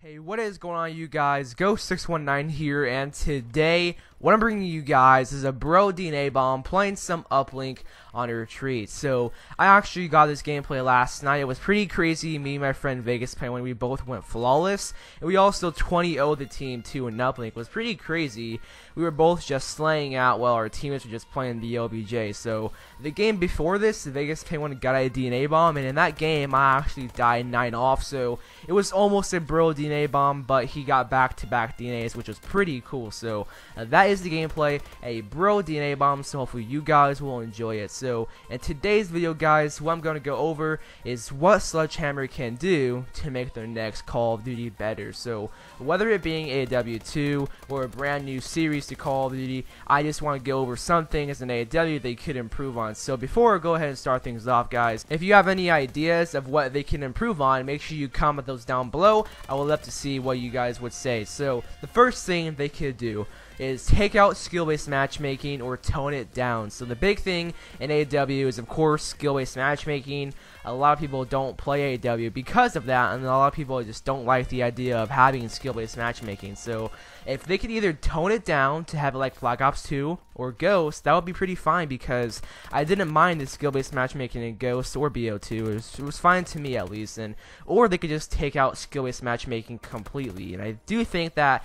Hey, what is going on, you guys? Ghost619 here, and today what I'm bringing you guys is a bro DNA bomb playing some uplink on a retreat. So I actually got this gameplay last night. It was pretty crazy. Me and my friend Vegas playing when we both went flawless, and we also 20-0'd the team too in uplink. It was pretty crazy. We were both just slaying out while our teammates were just playing the OBJ. So the game before this, Vegas played one got a DNA bomb, and in that game I actually died 9 off. So it was almost a bro DNA bomb, but he got back-to-back DNAs, which was pretty cool. So that is the gameplay, a bro DNA bomb. So hopefully you guys will enjoy it. So in today's video, guys, what I'm going to go over is what Sledgehammer can do to make their next Call of Duty better. So whether it being AW2 or a brand new series to Call of Duty, I just want to go over some things in AW they could improve on. So before I go ahead and start things off, guys, if you have any ideas of what they can improve on, make sure you comment those down below. I would love to see what you guys would say. So the first thing they could do is take out skill-based matchmaking or tone it down. So the big thing in AW is, of course, skill-based matchmaking. A lot of people don't play AW because of that, and a lot of people just don't like the idea of having skill-based matchmaking. So if they could either tone it down to have it like Black Ops 2 or Ghost, that would be pretty fine, because I didn't mind the skill-based matchmaking in Ghost or BO2. It was fine to me, at least. Or they could just take out skill-based matchmaking completely. And I do think that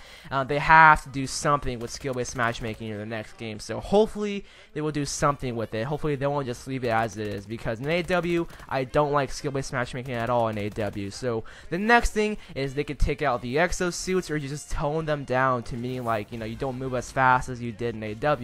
they have to do something with skill-based matchmaking in the next game. So hopefully they will do something with it. Hopefully they won't just leave it as it is, because in AW I don't like skill-based matchmaking at all in AW. So the next thing is they could take out the exosuits, or you just tone them down to meaning, like, you don't move as fast as you did in AW,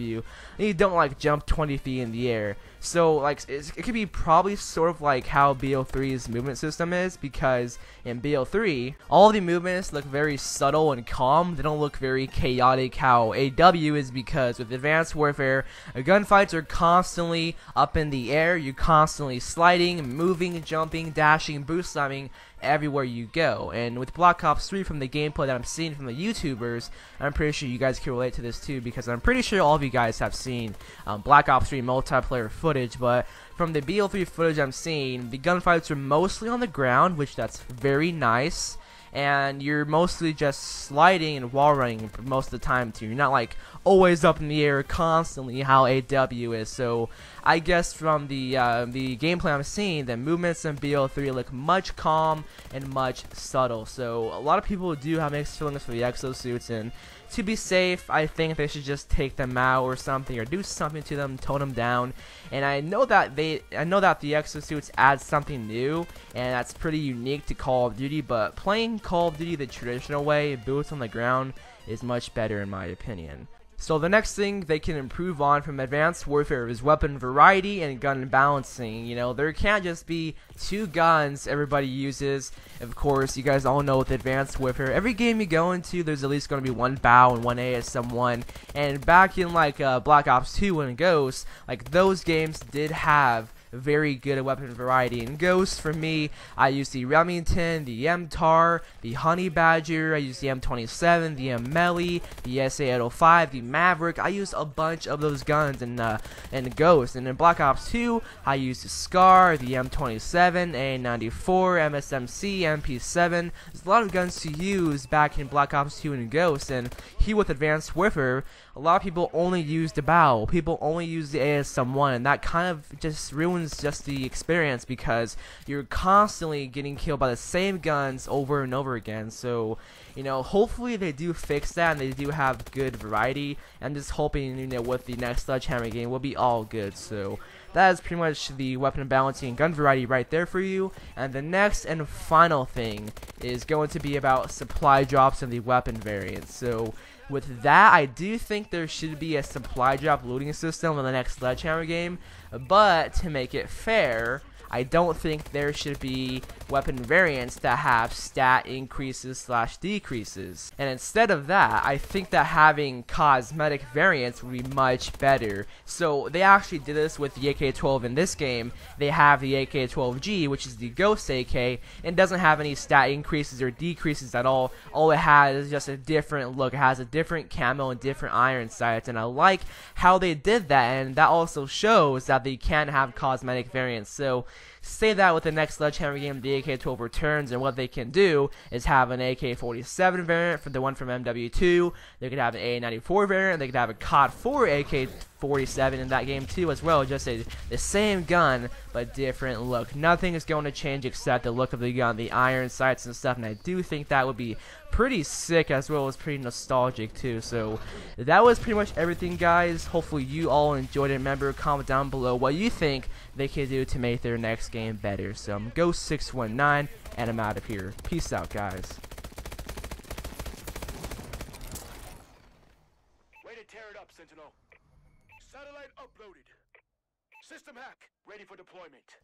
and you don't like jump 20 feet in the air. So like it could be probably sort of like how BO3's movement system is, because in BO3 all the movements look very subtle and calm. They don't look very chaotic how AW is, because with Advanced Warfare, gunfights are constantly up in the air. You're constantly sliding, moving, jumping, dashing, boost slamming everywhere you go. And with Black Ops 3, from the gameplay that I'm seeing from the YouTubers, I'm pretty sure you guys can relate to this too, because I'm pretty sure all of you guys have seen Black Ops 3 multiplayer footage. But from the BO3 footage I'm seeing, the gunfights are mostly on the ground, which that's very nice, and you're mostly just sliding and wall running most of the time too. You're not like always up in the air constantly how AW is. So I guess from the gameplay I'm seeing, the movements in BO3 look much calm and much subtle. So a lot of people do have mixed feelings for the exosuits, and to be safe, I think they should just take them out or something, or do something to them, tone them down. And I know that the exosuits add something new, and that's pretty unique to Call of Duty. But playing Call of Duty the traditional way, boots on the ground, is much better in my opinion. So the next thing they can improve on from Advanced Warfare is weapon variety and gun balancing. There can't just be 2 guns everybody uses. Of course, you guys all know with Advanced Warfare, every game you go into, there's at least going to be 1 bow and 1 ASM1. And back in like Black Ops 2 and Ghost, like those games did have very good weapon variety. In Ghost, for me, I use the Remington, the MTAR, the Honey Badger, I use the M27, the M-Melee, the SA-805, the Maverick. I use a bunch of those guns in Ghost. And in Black Ops 2, I use the SCAR, the M27, A94, MSMC, MP7. There's a lot of guns to use back in Black Ops 2 and Ghost. And here with Advanced Warfare, a lot of people only use the bow. People only use the ASM1, and that kind of just ruins just the experience, because you're constantly getting killed by the same guns over and over again. So hopefully they do fix that, and they do have good variety. I'm just hoping with the next Sledgehammer game will be all good. So that is pretty much the weapon balancing and gun variety right there for you. And the next and final thing is going to be about supply drops and the weapon variants. So with that, I do think there should be a supply drop looting system in the next Sledgehammer game, but to make it fair, I don't think there should be weapon variants that have stat increases / decreases. And instead of that, I think that having cosmetic variants would be much better. So they actually did this with the AK-12 in this game. They have the AK-12G, which is the Ghost AK, and doesn't have any stat increases or decreases at all. All it has is just a different look. It has a different camo and different iron sights, and I like how they did that, and that also shows that they can have cosmetic variants. So say that with the next Sledgehammer game, the the AK-12 returns, and what they can do is have an AK-47 variant for the one from MW2. They could have an A94 variant. They could have a COD 4 AK-47 in that game too as well. Just the same gun but different look. Nothing is going to change except the look of the gun, the iron sights and stuff, and I do think that would be pretty sick as well as pretty nostalgic too. So that was pretty much everything, guys. Hopefully you all enjoyed it. Remember, comment down below what you think they could do to make their next game better. So I'm Ghost619 and I'm out of here. Peace out, guys. Way to tear it up, Sentinel. Satellite uploaded. System hack ready for deployment.